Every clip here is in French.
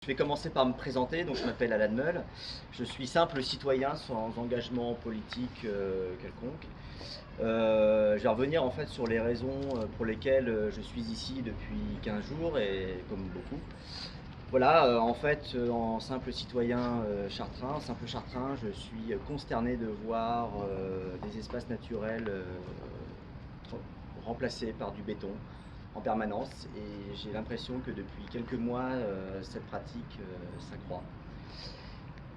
Je vais commencer par me présenter, donc je m'appelle Alan Meul, je suis simple citoyen sans engagement politique quelconque. Je vais revenir en fait sur les raisons pour lesquelles je suis ici depuis 15 jours et comme beaucoup. Voilà, en fait, en simple citoyen simple chartrain, je suis consterné de voir des espaces naturels remplacés par du béton en permanence, et j'ai l'impression que depuis quelques mois, cette pratique s'accroît.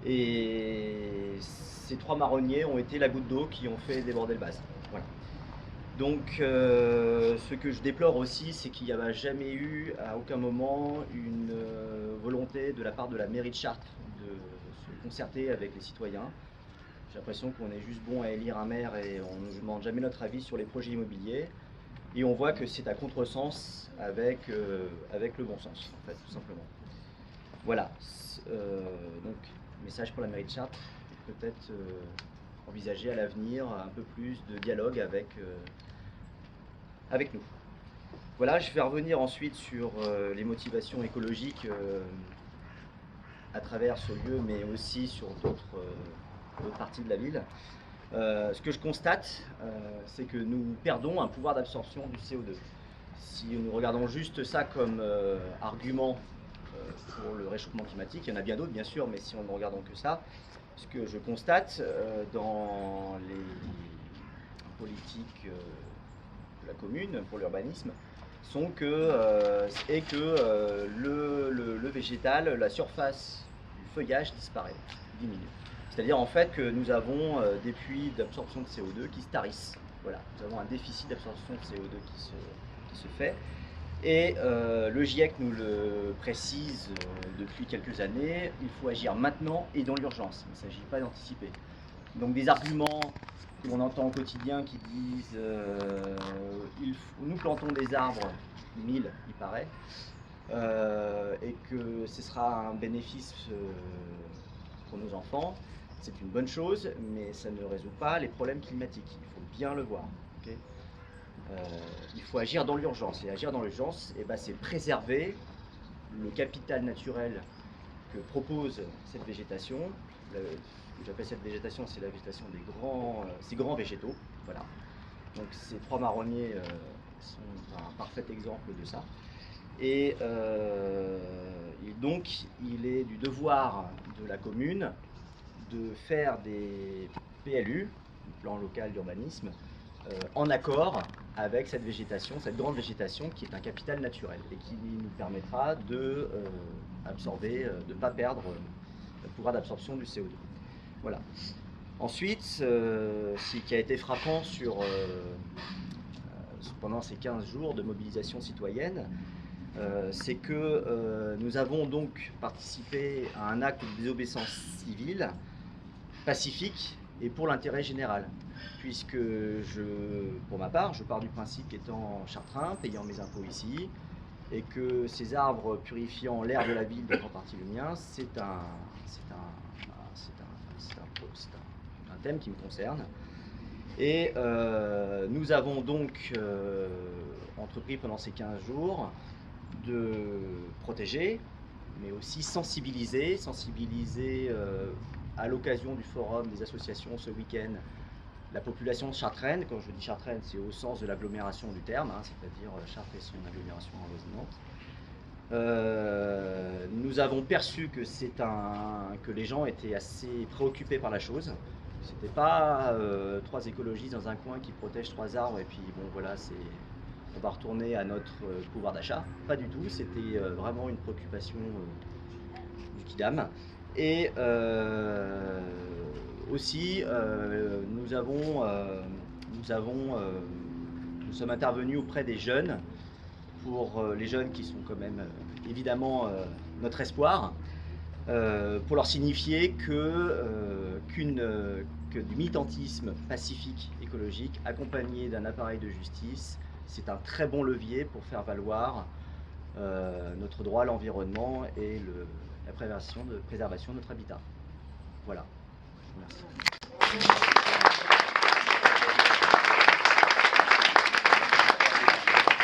Et ces 3 marronniers ont été la goutte d'eau qui ont fait déborder le vase. Voilà. Donc ce que je déplore aussi, c'est qu'il n'y a jamais eu à aucun moment une volonté de la part de la mairie de Chartres de se concerter avec les citoyens. J'ai l'impression qu'on est juste bon à élire un maire et on ne demande jamais notre avis sur les projets immobiliers. Et on voit que c'est à contresens avec le bon sens, en fait, tout simplement. Voilà. Donc, message pour la mairie de Chartres, peut-être envisager à l'avenir un peu plus de dialogue avec nous. Voilà, je vais revenir ensuite sur les motivations écologiques à travers ce lieu, mais aussi sur d'autres parties de la ville. Ce que je constate, c'est que nous perdons un pouvoir d'absorption du CO2. Si nous regardons juste ça comme argument pour le réchauffement climatique, il y en a bien d'autres bien sûr, mais si on ne regardons que ça, ce que je constate dans les politiques de la commune pour l'urbanisme, sont que, le végétal, la surface du feuillage disparaît, diminue. C'est-à-dire en fait que nous avons des puits d'absorption de CO2 qui se tarissent. Voilà, nous avons un déficit d'absorption de CO2 qui se fait. Et le GIEC nous le précise depuis quelques années, il faut agir maintenant et dans l'urgence. Il ne s'agit pas d'anticiper. Donc des arguments que l'on entend au quotidien qui disent nous plantons des arbres, 1000 il paraît, et que ce sera un bénéfice pour nos enfants, c'est une bonne chose, mais ça ne résout pas les problèmes climatiques, il faut bien le voir. Okay, il faut agir dans l'urgence, et agir dans l'urgence, c'est préserver le capital naturel que propose cette végétation. J'appelle cette végétation, c'est la végétation des ces grands végétaux. Voilà. Donc ces 3 marronniers sont un parfait exemple de ça. Et donc il est du devoir de la commune de faire des PLU, plan local d'urbanisme, en accord avec cette végétation, cette grande végétation qui est un capital naturel et qui nous permettra de absorber, de ne pas perdre le pouvoir d'absorption du CO2. Voilà. Ensuite, ce qui a été frappant pendant ces 15 jours de mobilisation citoyenne, c'est que nous avons donc participé à un acte de désobéissance civile, pacifique et pour l'intérêt général. Puisque pour ma part, je pars du principe qu'étant chartrain, payant mes impôts ici, et que ces arbres purifiant l'air de la ville, dont en partie le mien, c'est un thème qui me concerne. Et nous avons donc entrepris pendant ces 15 jours de protéger, mais aussi sensibiliser à l'occasion du forum des associations ce week-end, la population chartraine. Quand je dis chartraine, c'est au sens de l'agglomération du terme, c'est-à-dire Chartres et son agglomération avoisinante. Nous avons perçu que les gens étaient assez préoccupés par la chose. C'était pas 3 écologistes dans un coin qui protègent 3 arbres et puis bon voilà, on va retourner à notre pouvoir d'achat. Pas du tout, c'était vraiment une préoccupation du Kidam. Et aussi, nous sommes intervenus auprès des jeunes, pour les jeunes qui sont quand même évidemment notre espoir, pour leur signifier que du militantisme pacifique écologique accompagné d'un appareil de justice, c'est un très bon levier pour faire valoir notre droit à l'environnement et la préservation de notre habitat. Voilà. Merci.